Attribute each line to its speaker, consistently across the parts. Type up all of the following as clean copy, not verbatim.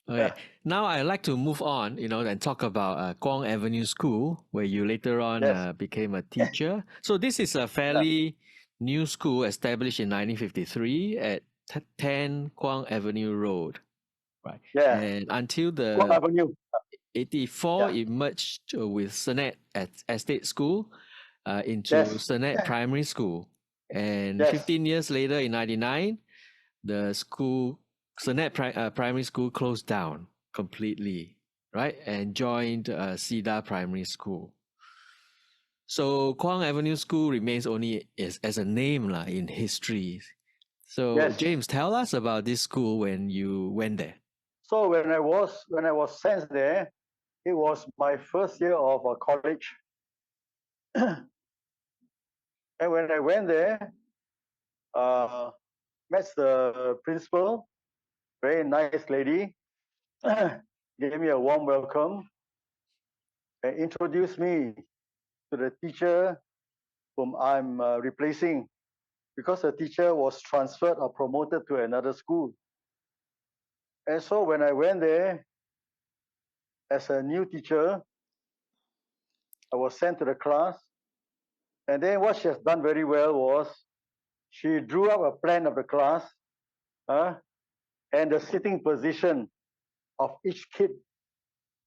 Speaker 1: Okay, now I'd like to move on, and talk about Kwong Avenue School, where you later on
Speaker 2: Yes.
Speaker 1: became a teacher. So this is a
Speaker 2: Yeah.
Speaker 1: fairly new school established in 1953 at 10 Kwong Avenue Road, right?
Speaker 2: Yeah.
Speaker 1: And until
Speaker 2: Kwong
Speaker 1: the
Speaker 2: Avenue.
Speaker 1: 84,
Speaker 2: Yeah.
Speaker 1: it merged with Senat at Estate School into
Speaker 2: Yes.
Speaker 1: Senat Primary School. And
Speaker 2: Yes.
Speaker 1: 15 years later, in 99, the school, Primary School closed down completely, right? And joined Cedar Primary School. So Kwong Avenue School remains only as a name in history. So
Speaker 2: Yes.
Speaker 1: James, tell us about this school when you went there.
Speaker 2: So when I was sent there, it was my first year of college, and when I went there, uh, met the principal, very nice lady, gave me a warm welcome and introduced me to the teacher whom I'm replacing because the teacher was transferred or promoted to another school. And so when I went there as a new teacher, I was sent to the class. And then what she has done very well was she drew up a plan of the class and the sitting position of each kid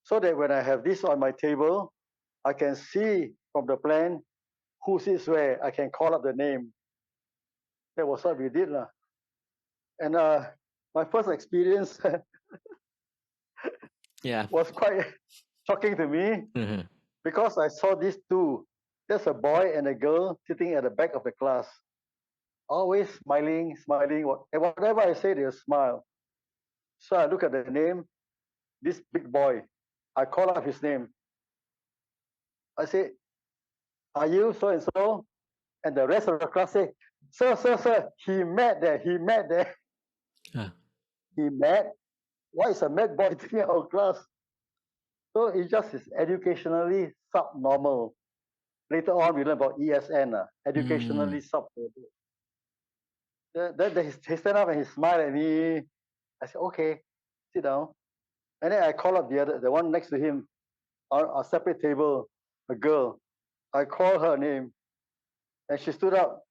Speaker 2: so that when I have this on my table, I can see from the plan who sits where. I can call up the name. That was what we did. And my first experience
Speaker 1: Yeah.
Speaker 2: was quite shocking to me
Speaker 1: Mhm.
Speaker 2: because I saw these two. There's a boy and a girl sitting at the back of the class, always smiling, smiling. And whatever I say, they'll smile. So I look at the name, this big boy. I call up his name. I say, "Are you so and so?" And the rest of the class say, "Sir, sir, sir, he met there. He met there.
Speaker 1: Ah.
Speaker 2: He met. Why is a mad boy taking our class?" So it just is educationally subnormal. Later on, we learn about ESN, educationally
Speaker 1: Mm.
Speaker 2: subnormal. Then he stand up and he smiled at me. I said, "Okay, sit down." And then I call up the one next to him on a separate table, a girl. I call her name, and she stood up.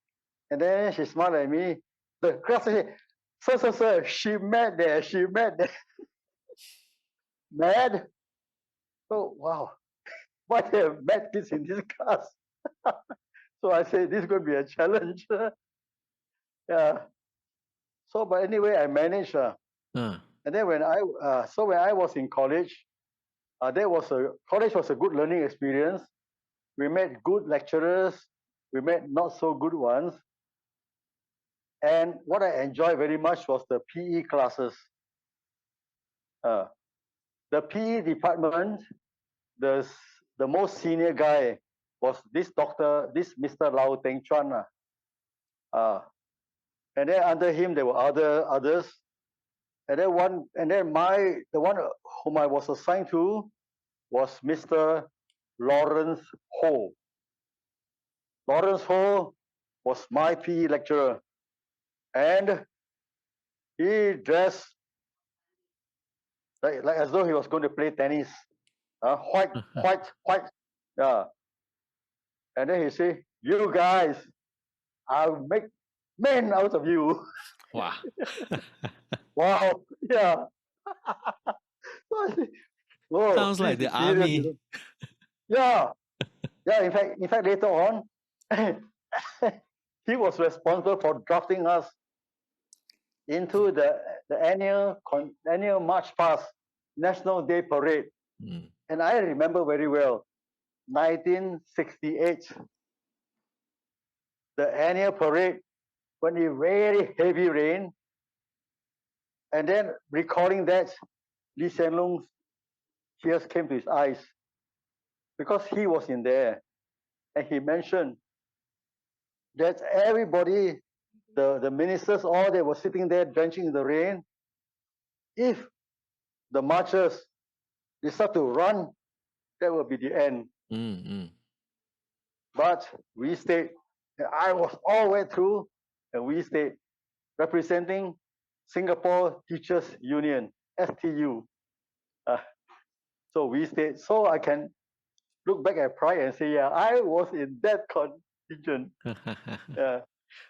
Speaker 2: And then she smiled at me. The class said, "Sir, sir, sir, she met there. She met there." Mad? Oh, wow. Why there are mad kids in this class? So I said, this is going to be a challenge. Yeah. So, but anyway, I managed.
Speaker 1: Ah.
Speaker 2: And then when I was in college, college was a good learning experience. We met good lecturers. We met not so good ones. And what I enjoyed very much was the PE classes. Uh, the PE department, the the most senior guy was this Mr. Lau Teng Chuan. Uh, and then under him there were others. And then the one whom I was assigned to was Mr. Lawrence Ho. Lawrence Ho was my PE lecturer, and he dressed like as though he was going to play tennis. White, white, white. Yeah. And then he said, "You guys, I'll make men out of you."
Speaker 1: Wow.
Speaker 2: Wow. Yeah. Whoa,
Speaker 1: Sounds like
Speaker 2: this
Speaker 1: the
Speaker 2: is serious.
Speaker 1: army.
Speaker 2: Yeah. Yeah. In fact, later on, he was responsible for drafting us into the annual March Past National Day Parade.
Speaker 1: Mm.
Speaker 2: And I remember very well, 1968, the annual parade, when it very heavy rain, and then recalling that, Lee Hsien Loong's tears came to his eyes because he was in there, and he mentioned that everybody, the ministers, all they were sitting there drenching in the rain. If the marchers they start to run, that will be the end.
Speaker 1: Mm. Mm.
Speaker 2: But we stayed. And I was all the way through, and we stayed representing Singapore Teachers Union (STU). Uh, so we stayed. So I can look back at pride and say, yeah, I was in that contingent. Yeah.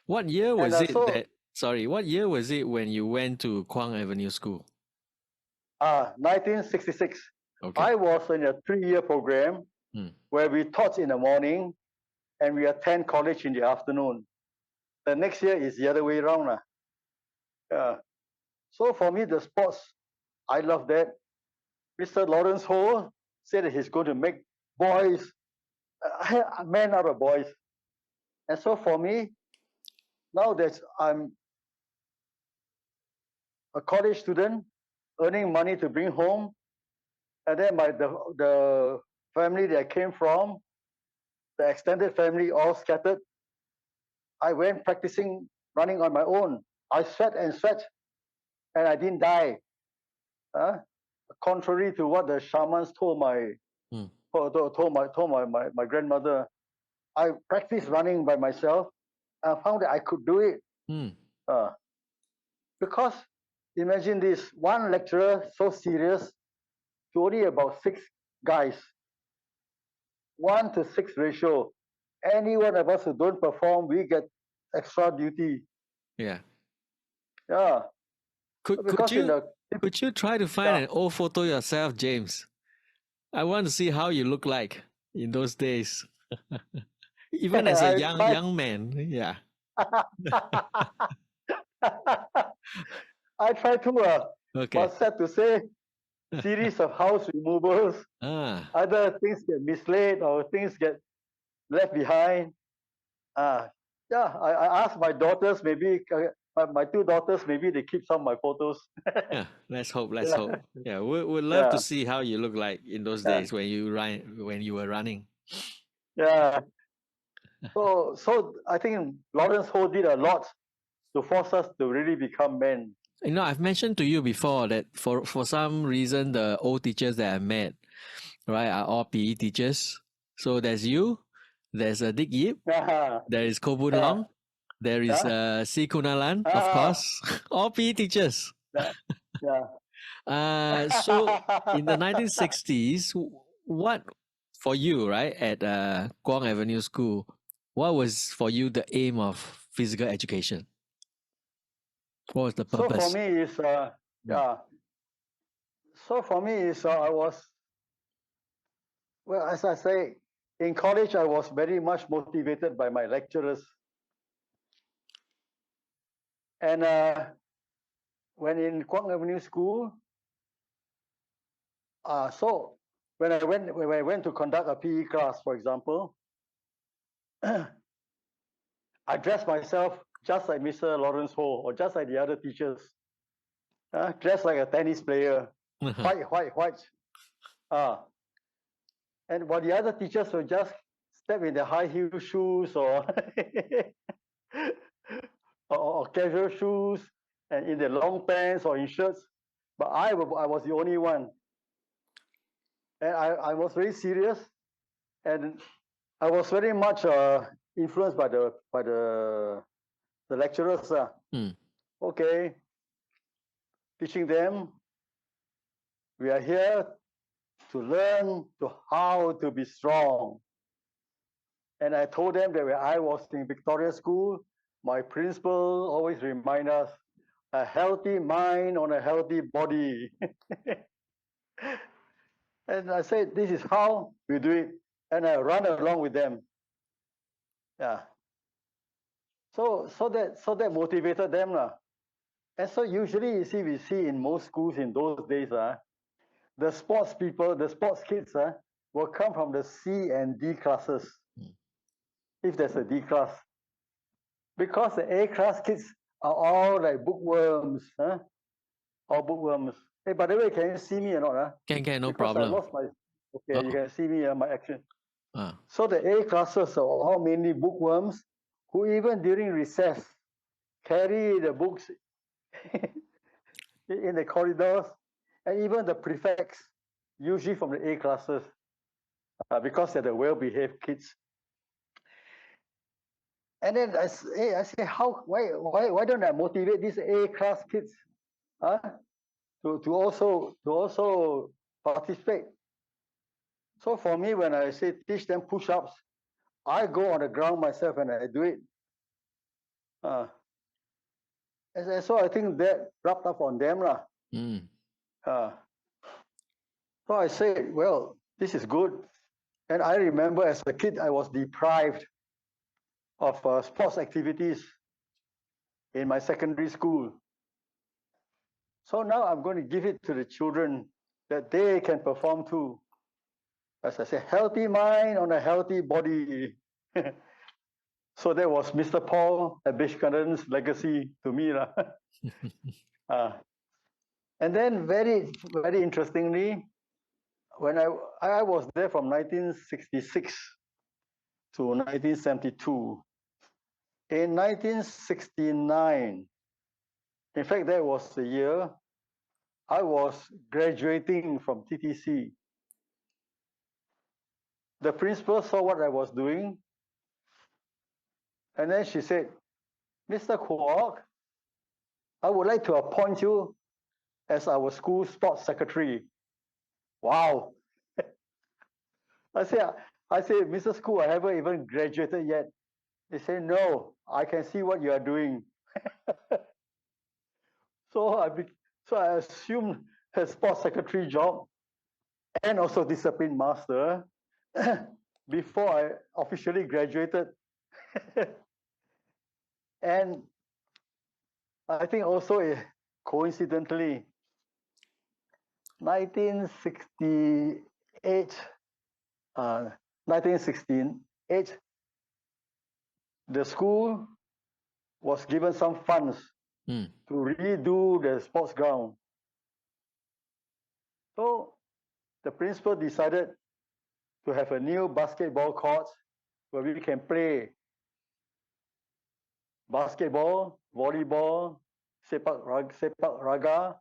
Speaker 1: What year
Speaker 2: And
Speaker 1: was it
Speaker 2: so
Speaker 1: that, sorry, what year was it when you went to Kwong Avenue School?
Speaker 2: 1966,
Speaker 1: Okay.
Speaker 2: I was in a 3-year program
Speaker 1: Hmm.
Speaker 2: where we taught in the morning and we attend college in the afternoon. The next year is the other way around. Yeah. So for me, the sports, I love that. Mr. Lawrence Ho said that he's going to make boys, men out of boys. And so for me, now that I'm a college student, earning money to bring home, and then the family that I came from, the extended family all scattered, I went practicing running on my own. I sweat and sweat, and I didn't die. Huh? Contrary to what the shamans told
Speaker 1: Hmm.
Speaker 2: my grandmother, I practiced running by myself. I found that I could do it.
Speaker 1: Hmm.
Speaker 2: Uh, because imagine this, one lecturer so serious to only about 6 guys, 1 to 6 ratio. Any one of us who don't perform, we get extra duty.
Speaker 1: Yeah.
Speaker 2: Yeah,
Speaker 1: Could
Speaker 2: because in
Speaker 1: you
Speaker 2: the
Speaker 1: could you try to find
Speaker 2: yeah,
Speaker 1: an old photo yourself, James? I want to see how you look like in those days, even as a
Speaker 2: I tried.
Speaker 1: young man. Yeah.
Speaker 2: I tried to,
Speaker 1: Okay.
Speaker 2: but sad to say, series of house removals.
Speaker 1: Ah.
Speaker 2: Either things get mislaid or things get left behind. Uh, yeah, I asked my daughters, maybe my 2 daughters, maybe they keep some of my photos.
Speaker 1: Yeah. Let's hope. Let's
Speaker 2: Yeah,
Speaker 1: hope. Yeah. We'd love to
Speaker 2: yeah,
Speaker 1: see how you look like in those
Speaker 2: yeah,
Speaker 1: days when you were running.
Speaker 2: yeah. So I think Lawrence Ho did a lot to force us to really become men.
Speaker 1: You know, I've mentioned to you before that for some reason the old teachers that I met, right, are all PE teachers. So there's you, there's Dick Yip,
Speaker 2: Yeah,
Speaker 1: there is Ko Boon
Speaker 2: yeah,
Speaker 1: Long, there is
Speaker 2: yeah,
Speaker 1: C Kunalan, of
Speaker 2: ah,
Speaker 1: course, all PE teachers.
Speaker 2: yeah, yeah.
Speaker 1: So in the 1960s, what for you, right, at Kwong Avenue School, what was for you the aim of physical education? What was the
Speaker 2: So for
Speaker 1: purpose?
Speaker 2: me is
Speaker 1: Mm.
Speaker 2: yeah. So for me is I was, well, as I say, in college I was very much motivated by my lecturers, and when in Kwong Avenue School, so when I went to conduct a PE class, for example, I dressed myself just like Mr. Lawrence Ho or just like the other teachers, dressed like a tennis player, white. Uh, and while the other teachers will just step in their high heel shoes or or casual shoes and in their long pants or in shirts, but I was the only one, and I was very serious, and I was very much influenced by the lecturers.
Speaker 1: Mm.
Speaker 2: Okay, teaching them we are here to learn to how to be strong. And I told them that when I was in Victoria School, my principal always remind us a healthy mind on a healthy body. And I said, this is how we do it. And I run along with them. Yeah. So that motivated them. And so usually we see in most schools in those days, the sports people, the sports kids will come from the C and D classes,
Speaker 1: Mm.
Speaker 2: if there's a D class. Because the A class kids are all like bookworms, all bookworms. Hey, by the way, can you see me or not?
Speaker 1: Can, no
Speaker 2: Because I
Speaker 1: problem.
Speaker 2: lost my, okay, you
Speaker 1: Oh,
Speaker 2: can see me, my action.
Speaker 1: ah.
Speaker 2: So the A classes are all mainly bookworms who even during recess carry the books in the corridors, and even the prefects, usually from the A classes, because they're the well-behaved kids. And then I say, why don't I motivate these A class kids, to also participate. So for me, when I say teach them push-ups, I go on the ground myself and I do it. And so I think that rubbed up on them. Uh, so I said, well, this is good. And I remember as a kid, I was deprived of sports activities in my secondary school. So now I'm going to give it to the children that they can perform too. As I say, healthy mind on a healthy body. So that was Mr. Paul Abishkanan's legacy to me. And then very, very interestingly, when I was there from 1966 to 1972. In 1969, in fact, that was the year I was graduating from TTC. The principal saw what I was doing, and then she said, Mr. Kwok, I would like to appoint you as our school sports secretary. Wow. I said, Mrs. Koo, I haven't even graduated yet. They say, no, I can see what you are doing. So I assumed her sports secretary job and also discipline master before I officially graduated. And I think also coincidentally, 1968, 1968, the school was given some funds to redo the sports ground. So the principal decided to have a new basketball court where we can play basketball, volleyball, sepak raga,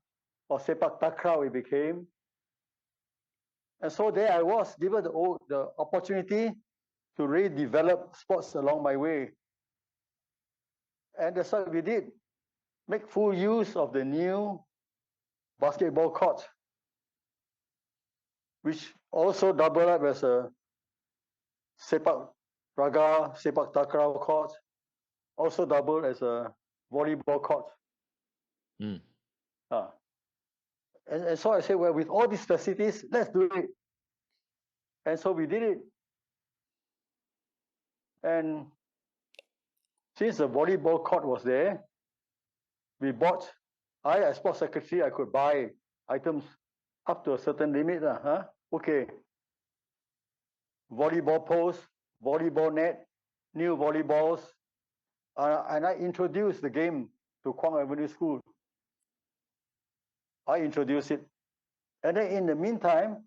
Speaker 2: or sepak takraw it became. And so there I was given the opportunity to redevelop sports along my way. And that's what we did. Make full use of the new basketball court, which also doubled up as a sepak raga, sepak takraw court, also doubled as a volleyball court. And so I said, well, with all these facilities, let's do it. And so we did it. And since the volleyball court was there, we bought, as sports secretary, I could buy items up to a certain limit. Okay. Volleyball post, volleyball net, new volleyballs. And I introduced the game to Kwong Avenue School. I introduced it. And then in the meantime,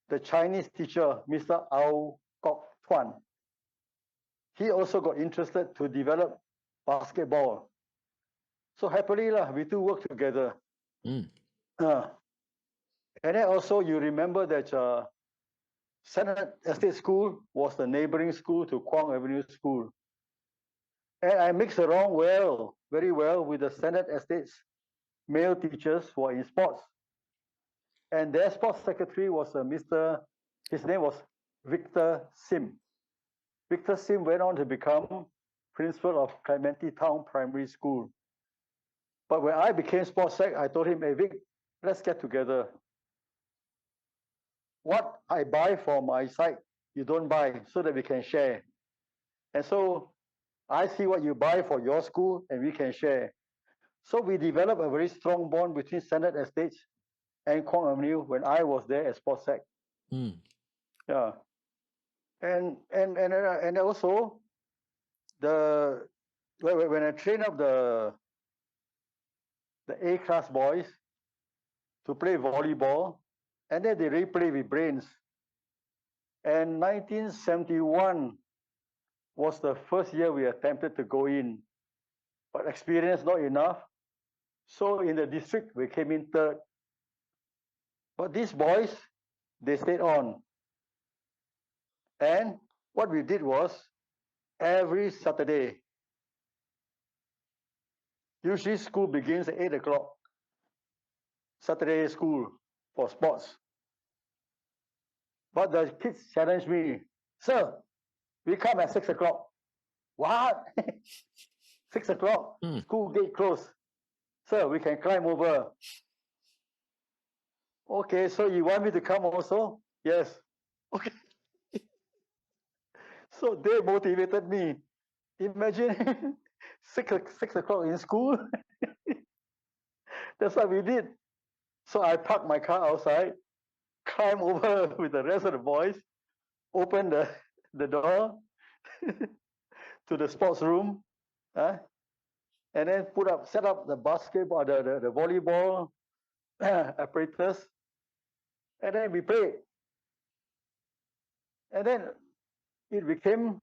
Speaker 2: the Chinese teacher, Mr. Ao Kok Tuan, he also got interested to develop basketball. So happily, we two work together. And then also you remember that Senate Estate School was the neighboring school to Kwong Avenue School. And I mixed around very well with the Senate Estate's male teachers who are in sports. And their sports secretary was his name was Victor Sim. Victor Sim went on to become principal of Clementi Town Primary School. But when I became sports sec, I told him, hey Vic, let's get together. What I buy for my side, you don't buy, so that we can share. And so I see what you buy for your school and we can share. So we developed a very strong bond between Senate Estates and Kwong Avenue when I was there as sports sec. Yeah. And also when I train up the A-class boys to play volleyball, and then they really play with brains. And 1971 was the first year we attempted to go in, but experience not enough. So in the district, we came in third. But these boys, they stayed on. And what we did was, every Saturday, usually school begins at 8 o'clock, Saturday school for sports. But the kids challenged me, sir, we come at 6 o'clock. What? 6 o'clock? School gate closed. Sir, we can climb over. Okay, so you want me to come also? Yes. Okay. So they motivated me. Imagine 6 o'clock in school. That's what we did. So I parked my car outside, climb over with the rest of the boys, open the door to the sports room, and then set up the basketball, the volleyball apparatus, and then we played. And then it became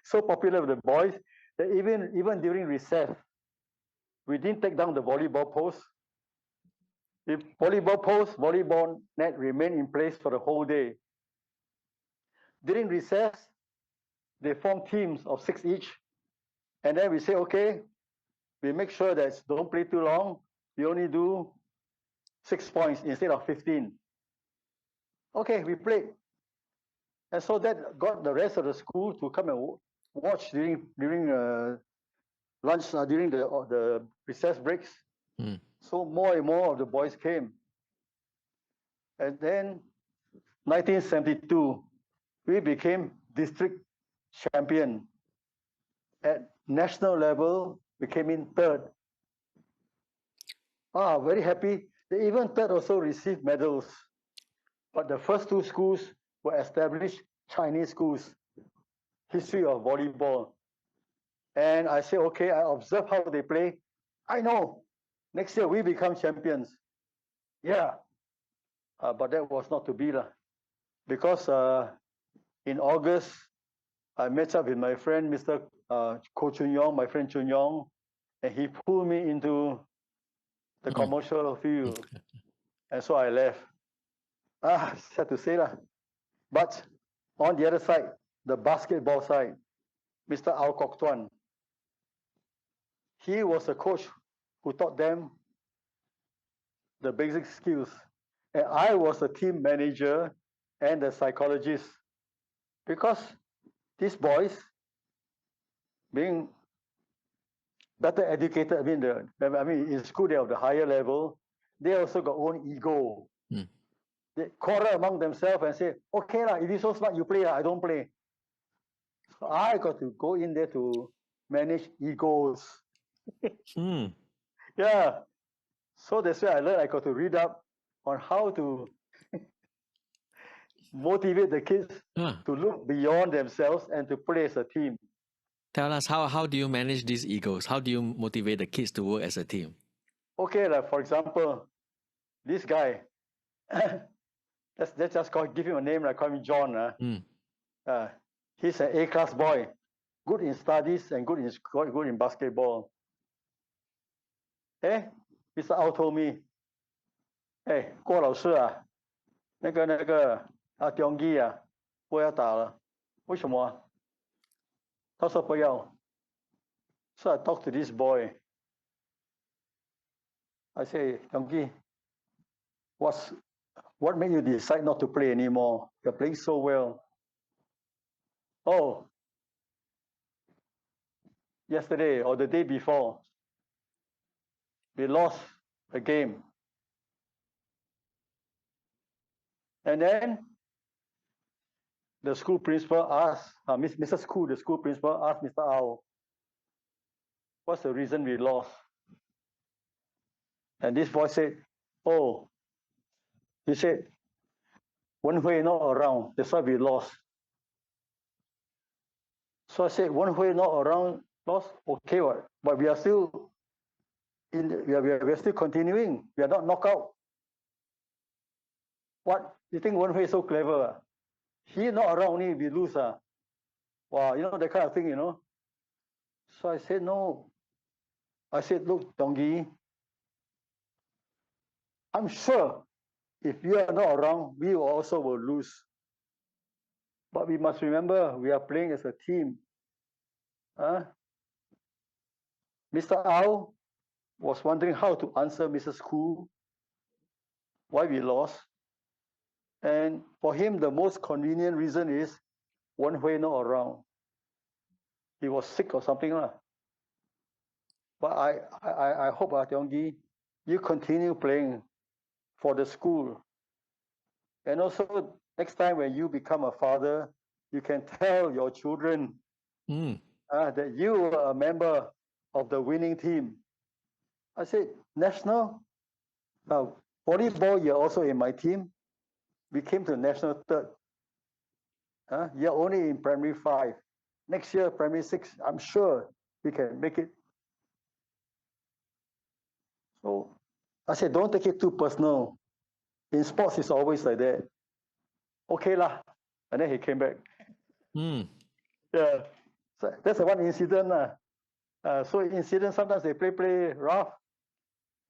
Speaker 2: so popular with the boys that even during recess, we didn't take down the volleyball post. The volleyball net remained in place for the whole day. During recess, they formed teams of 6 each, and then we say, okay, we make sure that don't play too long. We only do 6 points instead of 15. Okay, we played. And so that got the rest of the school to come and watch during lunch, during the recess breaks. So more and more of the boys came. And then 1972, we became district champion. At national level, we came in third. Very happy. They even third also received medals. But the first 2 schools were established Chinese schools, history of volleyball. And I say, okay, I observe how they play. I know, next year we become champions. Yeah, but that was not to be, because in August, I met up with my friend, Mr. Ko Chun Yong, my friend Chun Yong, and he pulled me into the commercial field. And so I left. Sad to say that. But on the other side, the basketball side, Mr. Ao Kok Tuan, he was a coach who taught them the basic skills. And I was the team manager and the psychologist. Because these boys, being better educated, in school they're of the higher level, they also got own ego. They quarrel among themselves and say, okay, if you're so smart, you play, I don't play. So I got to go in there to manage egos. Yeah. So that's where I learned. I got to read up on how to motivate the kids to look beyond themselves and to play as a team.
Speaker 1: Tell us, how do you manage these egos? How do you motivate the kids to work as a team?
Speaker 2: Okay, for example, this guy, let's just give him a name, call him John. He's an A-class boy, good in studies and good in basketball. Mr. Ao told me, 郭老师啊，那个中医啊，不要打了，为什么？他说不要。So I talked to this boy. I say, Yonggi, what made you decide not to play anymore? You're playing so well. Oh, yesterday or the day before, we lost a game. And then the school principal asked, Mrs. Koo, the school principal asked Mr. Ao, what's the reason we lost? And this boy said, he said, Wen Hui not around, that's why we lost. So I said, Wen Hui not around, lost, okay, but we are still we are still continuing. We are not knocked out. What? You think Wen Hui is so clever? He not around only, we lose. Wow, that kind of thing, So I said, no. I said, look, Dongi, I'm sure if you are not around, we also will lose. But we must remember, we are playing as a team. Mr. Ao was wondering how to answer Mrs. Koo, why we lost. And for him, the most convenient reason is Wen Hui not around. He was sick or something. But I hope, Tiong Gi, you continue playing for the school. And also, next time when you become a father, you can tell your children that you were a member of the winning team. I said, national, volleyball, you're also in my team. We came to national third. You're only in primary 5. Next year, primary 6, I'm sure we can make it. So I said, don't take it too personal. In sports, it's always like that. Okay lah. And then he came back. Yeah. So that's the one incident. So incident, sometimes they play rough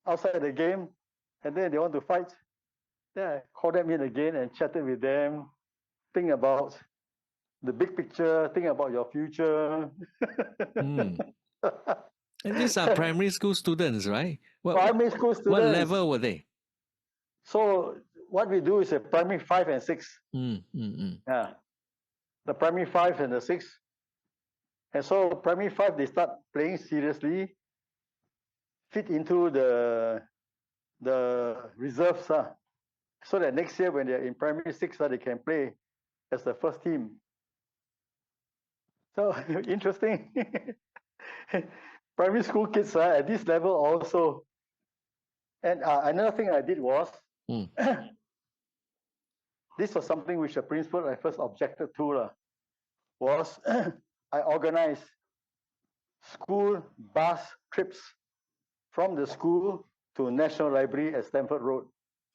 Speaker 2: outside the game, and then they want to fight. Then I call them in again and chatted with them, think about the big picture, think about your future.
Speaker 1: And these are primary school students, right?
Speaker 2: Primary school students.
Speaker 1: What level were they?
Speaker 2: So what we do is a primary 5 and 6. Yeah. The primary 5 and the 6. And so primary 5, they start playing seriously, fit into the reserves, so that next year when they're in primary 6, they can play as the first team. So interesting. Primary school kids at this level also. And another thing I did was, this was something which the principal I first objected to, was I organized school bus trips from the school to National Library at Stamford Road.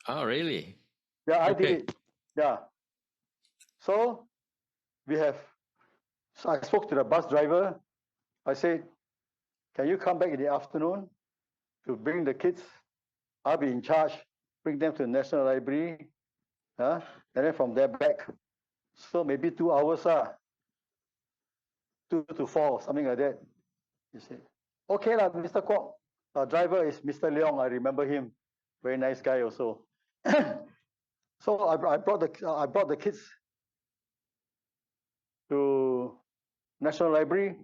Speaker 1: Oh, really?
Speaker 2: Yeah, I did it. Yeah. So I spoke to the bus driver. I said, can you come back in the afternoon to bring the kids? I'll be in charge. Bring them to the National Library. And then from there back. So maybe 2 hours, 2 to 4, something like that. He said, okay, Mr. Kwok. Our driver is Mr. Leong. I remember him. Very nice guy also. So I brought the kids to National Library.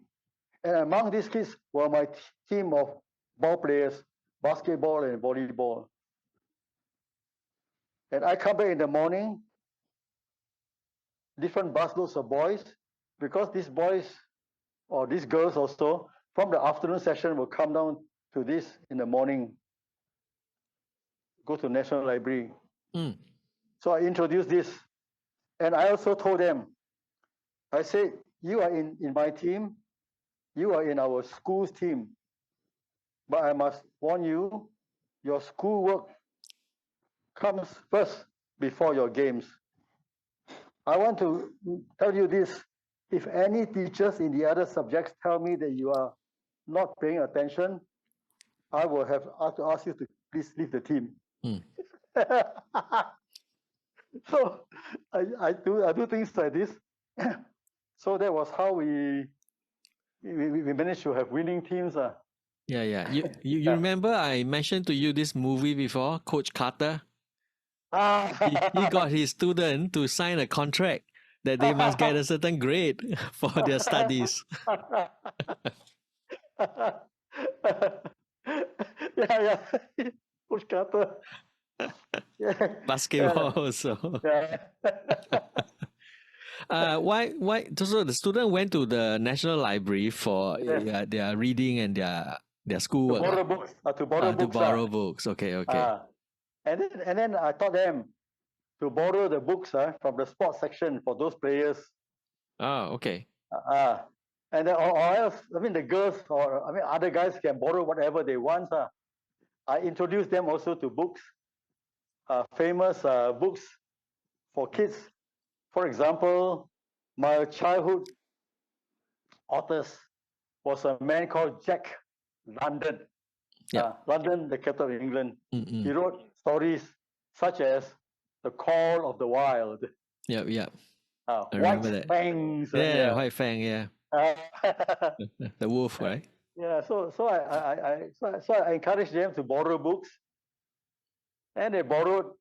Speaker 2: And among these kids were my team of ball players, basketball and volleyball. And I come back in the morning, different busloads of boys, because these boys or these girls also, from the afternoon session will come down to this in the morning, go to National Library. So I introduced this. And I also told them, I said, you are in my team, you are in our school's team. But I must warn you, your schoolwork comes first before your games. I want to tell you this. If any teachers in the other subjects tell me that you are not paying attention, I will have to ask you to please leave the team. So I do things like this. So that was how we managed to have winning teams.
Speaker 1: Yeah. You remember I mentioned to you this movie before, Coach Carter? He got his student to sign a contract that they must get a certain grade for their studies.
Speaker 2: Yeah. Coach Carter.
Speaker 1: Basketball also. Why? So the student went to the National Library for their reading and their schoolwork.
Speaker 2: To borrow books.
Speaker 1: Okay.
Speaker 2: And then I taught them to borrow the books from the sports section for those players.
Speaker 1: Okay.
Speaker 2: And then, or else, the girls or other guys can borrow whatever they want. I introduced them also to books, famous books for kids. For example, my childhood authors was a man called Jack London. London, the capital of England. He wrote stories such as The Call of the Wild.
Speaker 1: Yeah. I
Speaker 2: remember that. Fangs.
Speaker 1: White Fang, yeah. The wolf, right?
Speaker 2: Yeah, so I encouraged them to borrow books. And they borrowed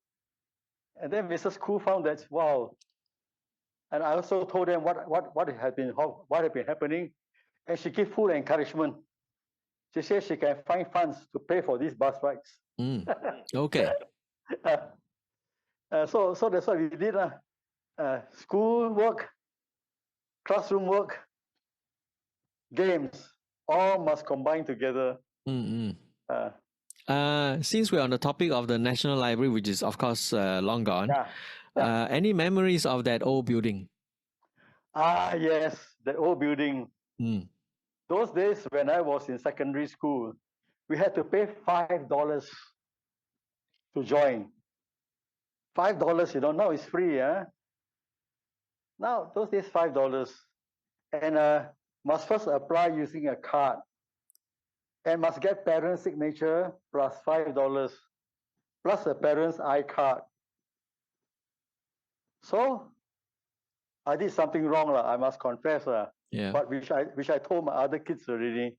Speaker 2: And then Mrs. Koo found that, wow. And I also told them what had been happening. And she gave full encouragement. She said she can find funds to pay for these bus rides.
Speaker 1: Okay.
Speaker 2: So that's what we did. School work, classroom work, games, all must combine together.
Speaker 1: Since we're on the topic of the National Library, which is of course long gone,
Speaker 2: Yeah.
Speaker 1: any memories of that old building?
Speaker 2: Yes, the old building. Those days when I was in secondary school, we had to pay $5 to join. $5, now it's free. Now, those days, $5. And must first apply using a card. And must get parents' signature plus $5, plus the parents' iCard. So, I did something wrong, I must confess.
Speaker 1: Yeah.
Speaker 2: But which I told my other kids already.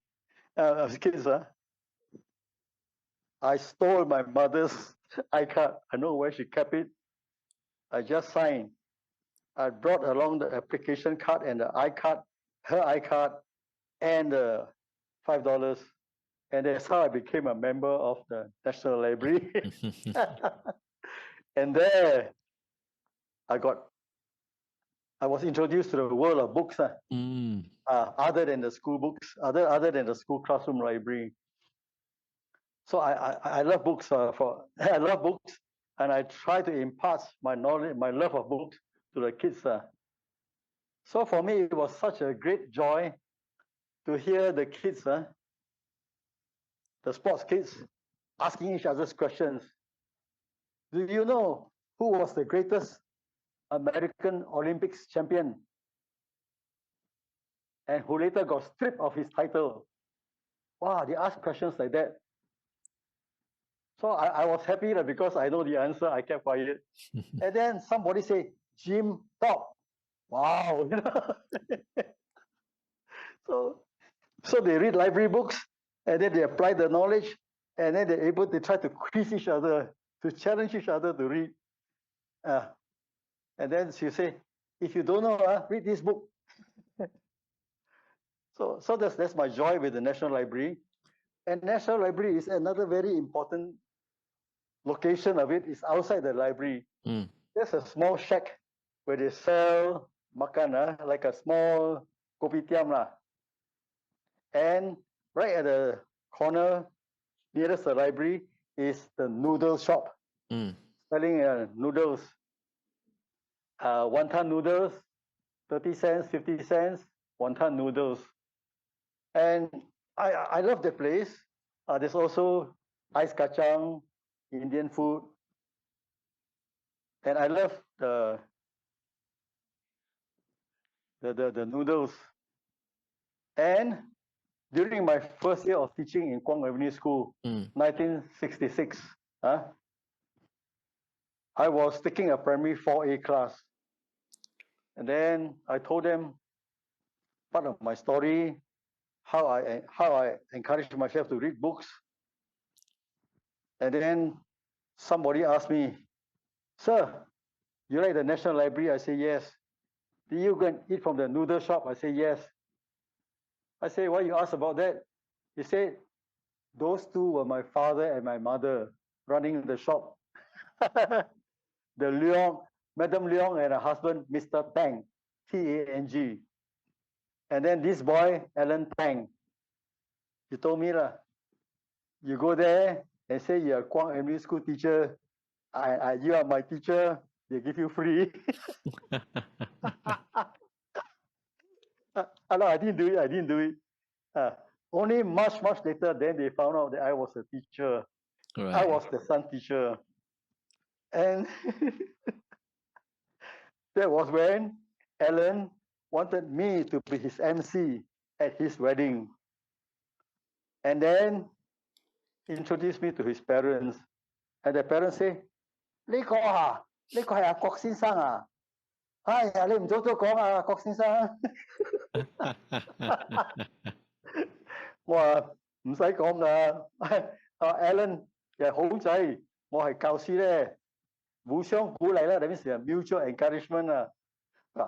Speaker 2: I stole my mother's iCard. I know where she kept it. I just signed. I brought along the application card and the iCard, her iCard, and the $5. And that's how I became a member of the National Library. And there, I was introduced to the world of books, other than the school books, other than the school classroom library. So I love books. I love books, and I try to impart my knowledge, my love of books to the kids. So for me, it was such a great joy to hear the kids, the sports kids, asking each other's questions. Do you know who was the greatest American Olympics champion and who later got stripped of his title? Wow, they ask questions like that. So I was happy that because I know the answer, I kept quiet. And then somebody say, Jim Top. Wow. So they read library books and then they apply the knowledge and then they try to quiz each other, to challenge each other to read. And then she say, if you don't know, read this book. So that's my joy with the National Library. And National Library is another very important location of it is outside the library. There's a small shack where they sell makan, like a small kopitiam. And right at the corner nearest the library is the noodle shop, selling noodles. Wonton noodles, 30 cents, 50 cents, wonton noodles. And I love the place. There's also ice kacang, Indian food. And I love the noodles. And during my first year of teaching in Kwong Avenue School, 1966, I was taking a primary 4A class. And then I told them part of my story, how I encouraged myself to read books. And then somebody asked me, sir, you like the National Library? I say, yes. Do you go and eat from the noodle shop? I say, yes. I say, why you ask about that? He said, those two were my father and my mother running the shop. Madam Leong and her husband, Mr. Tang, Tang. And then this boy, Alan Tang, he told me, you go there and say you're a Kwong Avenue School teacher. You are my teacher. They give you free. No, I didn't do it. Only much later, then they found out that I was a teacher. Right. I was the son teacher. And that was when Alan wanted me to be his MC at his wedding. And then introduced me to his parents. And the parents say, 呢個啊，呢個係阿郭先生啊。哎呀，你唔早早講啊，郭先生。我話唔使講㗎，Alan 其實好仔，我係教師咧，互相鼓勵啦，that means mutual encouragement 啊。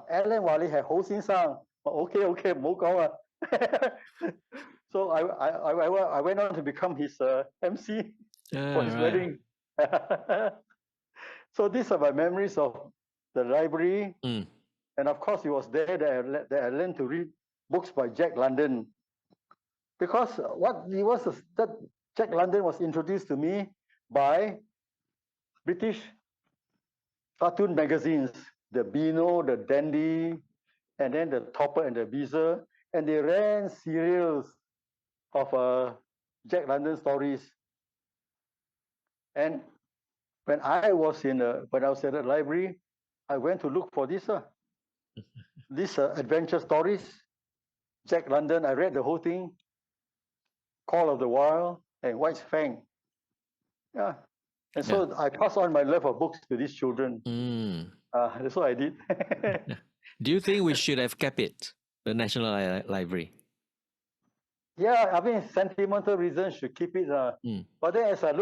Speaker 2: Alan 話你係好先生，我 OK OK 唔好講啊。So I went on to become his MC for his
Speaker 1: right.
Speaker 2: wedding. So these are my memories of the library,
Speaker 1: Mm.
Speaker 2: and of course it was there that I learned to read books by Jack London, because what he was that Jack London was introduced to me by British cartoon magazines, the Beano, the Dandy, and then the Topper and the Beezer, and they ran serials of Jack London stories. And when I was at the library, I went to look for these adventure stories. Jack London, I read the whole thing. Call of the Wild and White's Fang. Yeah. And so I passed on my love of books to these children. That's what I did.
Speaker 1: Do you think we should have kept it, the National Library?
Speaker 2: Yeah, I mean, sentimental reasons should keep it. But then as I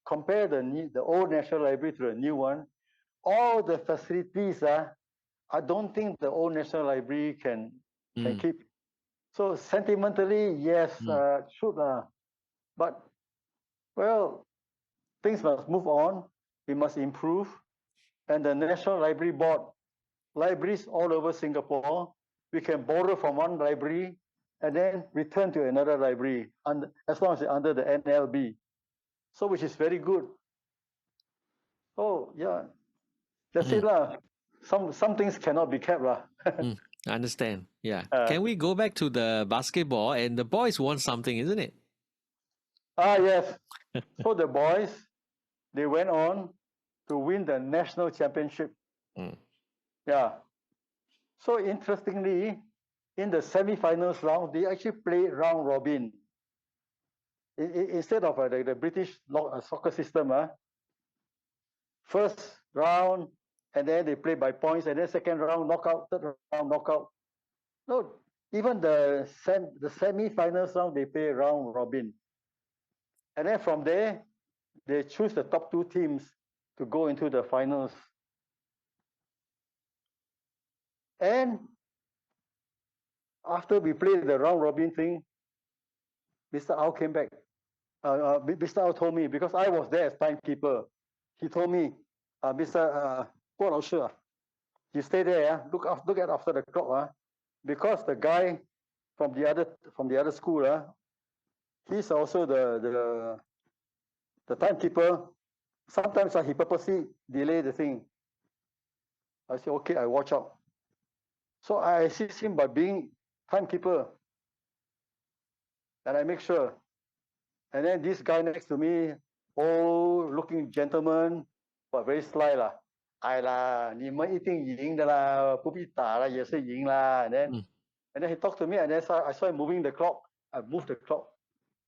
Speaker 2: compare the old National Library to the new one, all the facilities, I don't think the old National Library can keep. So sentimentally, yes, should. But, well, things must move on. We must improve. And the National Library Board, libraries all over Singapore, we can borrow from one library and then return to another library, as long as it's under the NLB. So, which is very good. Oh, yeah. That's it lah. Some things cannot be kept lah.
Speaker 1: I understand. Yeah. Can we go back to the basketball? And the boys won something, isn't it?
Speaker 2: Yes. So the boys, they went on to win the national championship. Yeah. So interestingly, in the semi-finals round, they actually played round robin. Instead of the British soccer system, first round, and then they play by points, and then second round knockout, third round knockout. No, even the semi-finals round, they play round robin. And then from there, they choose the top two teams to go into the finals. And after we played the round robin thing, Mr. Au came back. Mr. Au told me, because I was there as timekeeper, he told me, Mr. Kwok Lao, you stay there, look at after the clock, because the guy from the other school, he's also the timekeeper. Sometimes he purposely delay the thing. I said, okay, I watch out. So I assist him by being timekeeper, and I make sure. And then this guy next to me, old-looking gentleman, but very sly lah. 哎啦，你们一定赢的啦，不必打了，也是赢啦。And then he talked to me, and then I saw him moving the clock. I moved the clock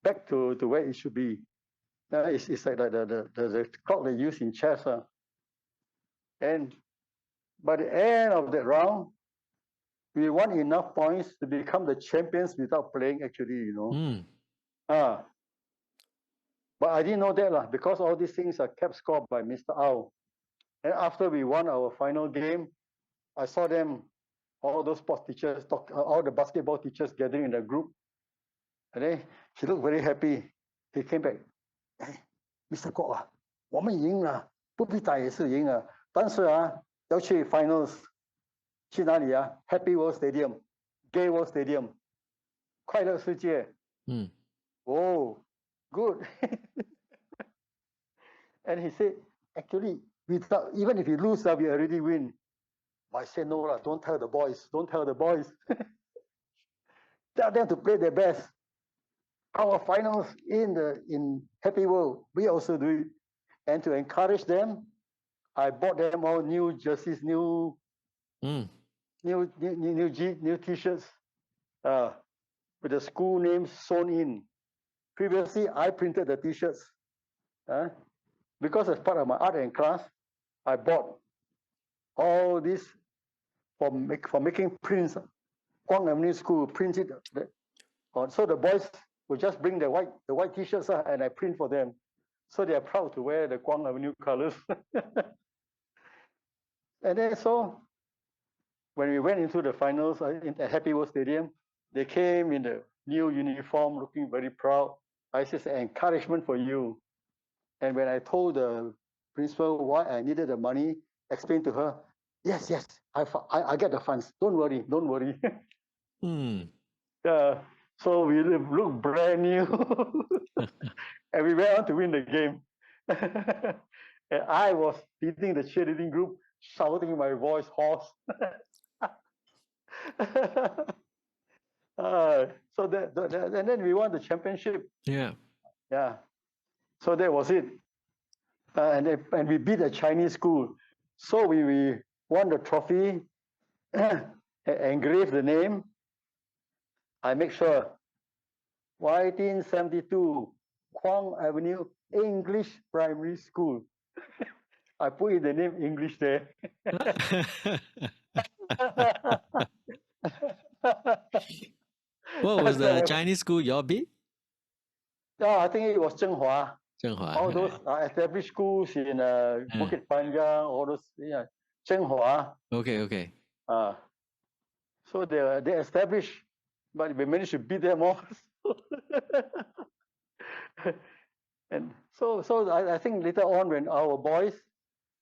Speaker 2: back to where it should be. It's like the clock they use in chess. And by the end of that round, we won enough points to become the champions without playing, actually, But I didn't know that because all these things are kept score by Mr. Au. And after we won our final game, I saw them, all those sports teachers, all the basketball teachers gathering in a group. And then he looked very happy. He came back. Hey, Mr. Kwok 我们赢了，不必打也是赢了。但是要去 finals，去哪里？Happy World Stadium、Gay World Stadium，快乐世界。Oh, good. And he said, actually, even if you lose, we already win. I said, no, don't tell the boys. Don't tell the boys. Tell them to play their best. Our finals in Happy World, we also do it. And to encourage them, I bought them all new jerseys, new T-shirts with the school names sewn in. Previously, I printed the T-shirts. Because as part of my art and class, I bought all this for making prints. Kwong Avenue School printed. So the boys will just bring the white T-shirts and I print for them. So they are proud to wear the Kwong Avenue colors. And then so when we went into the finals at Happy World Stadium, they came in the new uniform, looking very proud. I said, encouragement for you. And when I told the principal why I needed the money, explained to her, yes, I get the funds. Don't worry, don't worry.
Speaker 1: Hmm.
Speaker 2: So we looked brand new, and we went on to win the game. And I was leading the cheerleading group, shouting my voice hoarse. So and then we won the championship.
Speaker 1: Yeah.
Speaker 2: Yeah. So that was it. And we beat a Chinese school. So we won the trophy, engraved the name. I make sure 1972 Kwong Avenue English Primary School. I put in the name English there.
Speaker 1: What was the
Speaker 2: So,
Speaker 1: Chinese school you all beat?
Speaker 2: I think it was Zhenghua.
Speaker 1: Zhenghua.
Speaker 2: All those established schools in Bukit Panjang, all those, yeah, Zhenghua.
Speaker 1: Okay.
Speaker 2: So they established, but we managed to beat them all. And so I think later on when our boys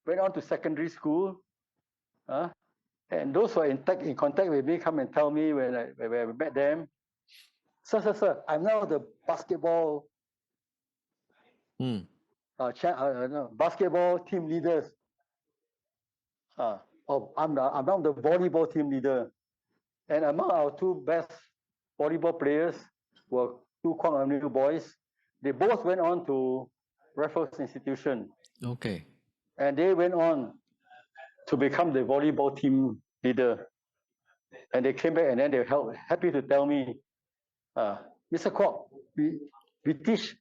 Speaker 2: went on to secondary school, and those who are in contact with me come and tell me when I met them, sir, I'm now the basketball
Speaker 1: Hmm.
Speaker 2: no, basketball team leaders. I'm now the volleyball team leader. And among our two best volleyball players were two Kwong Avenue boys. They both went on to Raffles Institution,
Speaker 1: Okay.
Speaker 2: and they went on to become the volleyball team leader. And they came back, and then they were happy to tell me, Mr. Kwok, we teach,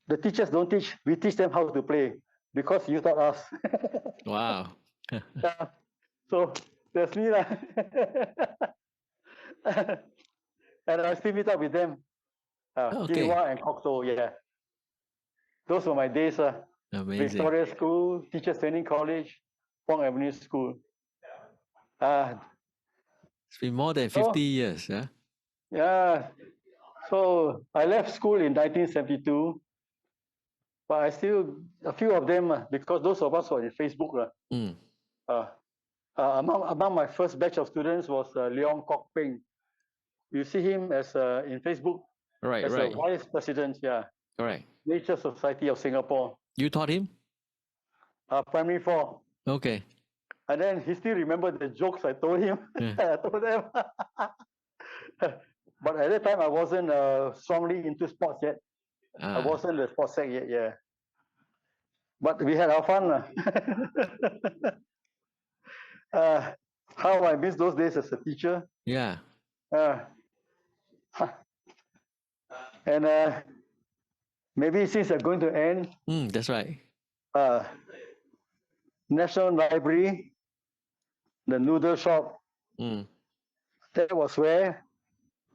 Speaker 2: the teachers don't teach, we teach them how to play because you taught us.
Speaker 1: Wow.
Speaker 2: So that's me. And I still meet up with them.
Speaker 1: Okay.
Speaker 2: Kiriwa and Kokto, yeah. Those were my days.
Speaker 1: Amazing.
Speaker 2: Victoria School, Teachers Training College, Kwong Avenue School.
Speaker 1: It's been more than 50 years, yeah?
Speaker 2: Yeah. So I left school in 1972, but I still, a few of them, because those of us were in Facebook,
Speaker 1: Mm.
Speaker 2: among my first batch of students was Leong Kok Peng. You see him as in Facebook
Speaker 1: Right.
Speaker 2: as a vice president,
Speaker 1: Correct.
Speaker 2: Nature Society of Singapore,
Speaker 1: You taught him?
Speaker 2: primary 4.
Speaker 1: Okay.
Speaker 2: And then he still remembered the jokes I told him. I told them. But at that time, I wasn't strongly into sports yet. I wasn't the sports sec yet, yeah. But we had our fun. How I miss those days as a teacher.
Speaker 1: Yeah.
Speaker 2: And maybe since they're going to end,
Speaker 1: That's right.
Speaker 2: National Library, the noodle shop, that was where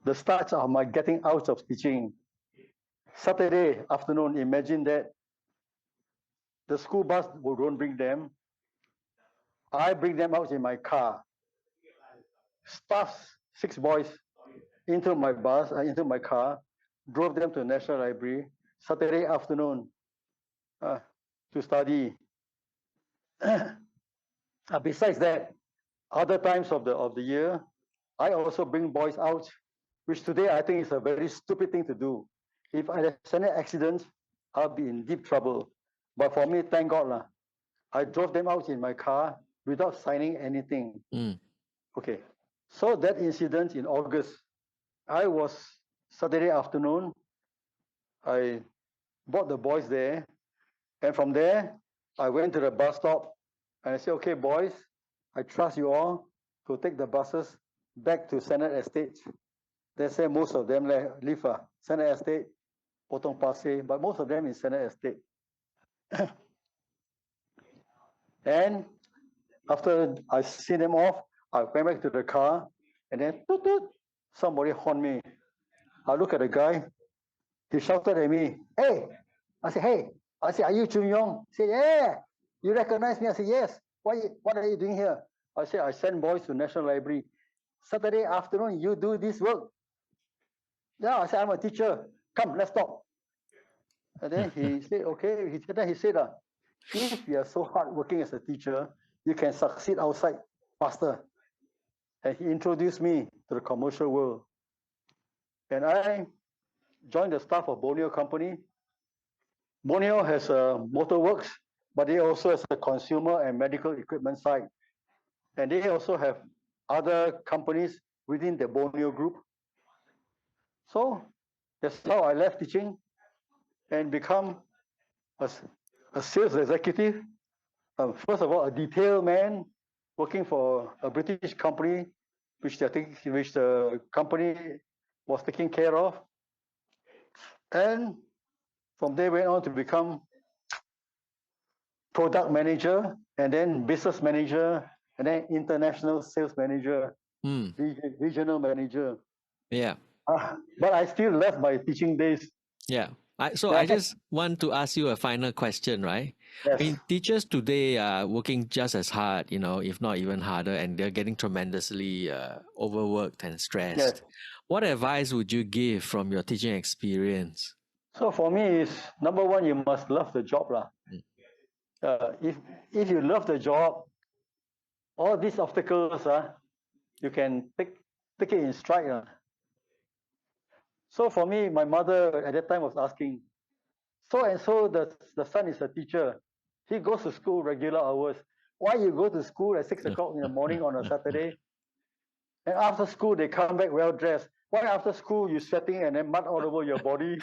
Speaker 2: the start of my getting out of teaching. Saturday afternoon, imagine that the school bus won't bring them. I bring them out in my car, stuff 6 boys into my bus, into my car, drove them to National Library Saturday afternoon to study. Besides that, other times of the year, I also bring boys out, which today I think is a very stupid thing to do. If I have any accident, I'll be in deep trouble. But for me, thank God, I drove them out in my car without signing anything. Okay. So that incident in August, I was Saturday afternoon, I brought the boys there. And from there, I went to the bus stop and I said, okay, boys, I trust you all to take the buses back to Senate Estate. They say most of them live Senate Estate, Potong Pasir, but most of them in Senate Estate. And after I seen them off, I went back to the car and then toot, toot, somebody horned me. I look at the guy, he shouted at me, hey! I said, hey! I said, are you Chun Yong? He said, yeah! You recognize me? I said, yes. what are you doing here? I said, I send boys to National Library. Saturday afternoon, you do this work. Yeah, I said, I'm a teacher. Come, let's talk. And then he said, okay. Then he said, if you are so hardworking as a teacher, you can succeed outside faster. And he introduced me to the commercial world. And I joined the staff of Borneo Company. Borneo has a motor works, but they also has a consumer and medical equipment side. And they also have other companies within the Borneo group. So that's how I left teaching and become a sales executive. First of all, a detail man working for a British company, which the company was taking care of. And from there went on to become product manager, and then business manager, and then international sales manager, regional manager.
Speaker 1: Yeah.
Speaker 2: But I still love my teaching days.
Speaker 1: Yeah. I just want to ask you a final question, right?
Speaker 2: Yes.
Speaker 1: I mean, teachers today are working just as hard, if not even harder, and they're getting tremendously overworked and stressed.
Speaker 2: Yes.
Speaker 1: What advice would you give from your teaching experience?
Speaker 2: So for me, is number one, you must love the job, lah. If you love the job, all these obstacles, you can take it in stride. So for me, my mother at that time was asking, so and so the son is a teacher. He goes to school regular hours. Why you go to school at 6 o'clock in the morning on a Saturday? And after school, they come back well dressed. Why after school you sweating and then mud all over your body?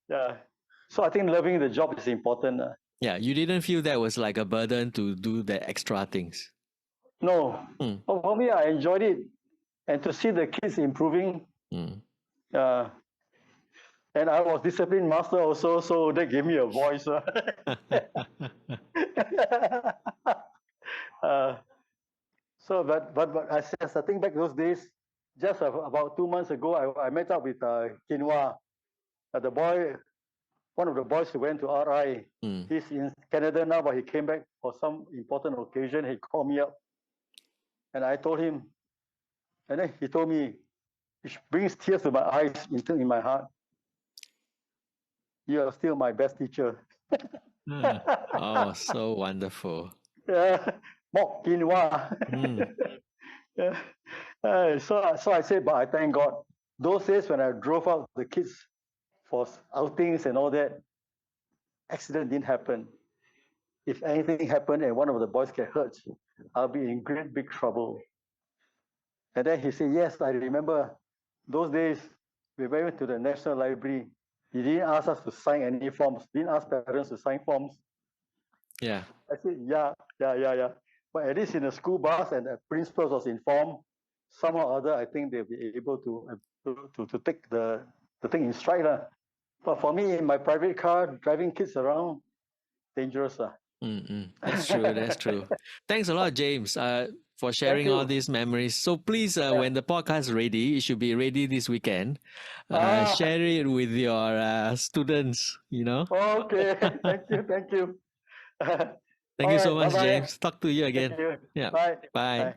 Speaker 2: Yeah. So I think loving the job is important.
Speaker 1: Yeah, you didn't feel that was like a burden to do the extra things.
Speaker 2: No. For me, I enjoyed it. And to see the kids improving. And I was discipline master also, so that gave me a voice. But I think back those days, just about 2 months ago, I met up with Kinwa, the boy, one of the boys who went to RI. He's in Canada now, but he came back for some important occasion. He called me up, and I told him, and then he told me, which brings tears to my eyes, in my heart. You are still my best teacher.
Speaker 1: Oh, so wonderful.
Speaker 2: Mok Kinwa. So I said, but I thank God. Those days when I drove out the kids for outings and all that, accident didn't happen. If anything happened and one of the boys get hurt, I'll be in great big trouble. And then he said, yes, I remember those days we went to the National Library. He didn't ask us to sign any forms, didn't ask parents to sign forms.
Speaker 1: Yeah.
Speaker 2: I said, yeah. But at least in the school bus, and the principal was informed, somehow or other, I think they'll be able to take the thing in stride. But for me, in my private car, driving kids around, dangerous.
Speaker 1: That's true. Thanks a lot, James, for sharing all these memories. So please, when the podcast is ready, it should be ready this weekend. Share it with your students,
Speaker 2: Okay, thank you.
Speaker 1: Thank you so much,
Speaker 2: bye-bye.
Speaker 1: James. Talk to you again.
Speaker 2: Thank you.
Speaker 1: Yeah.
Speaker 2: Bye.
Speaker 1: Bye.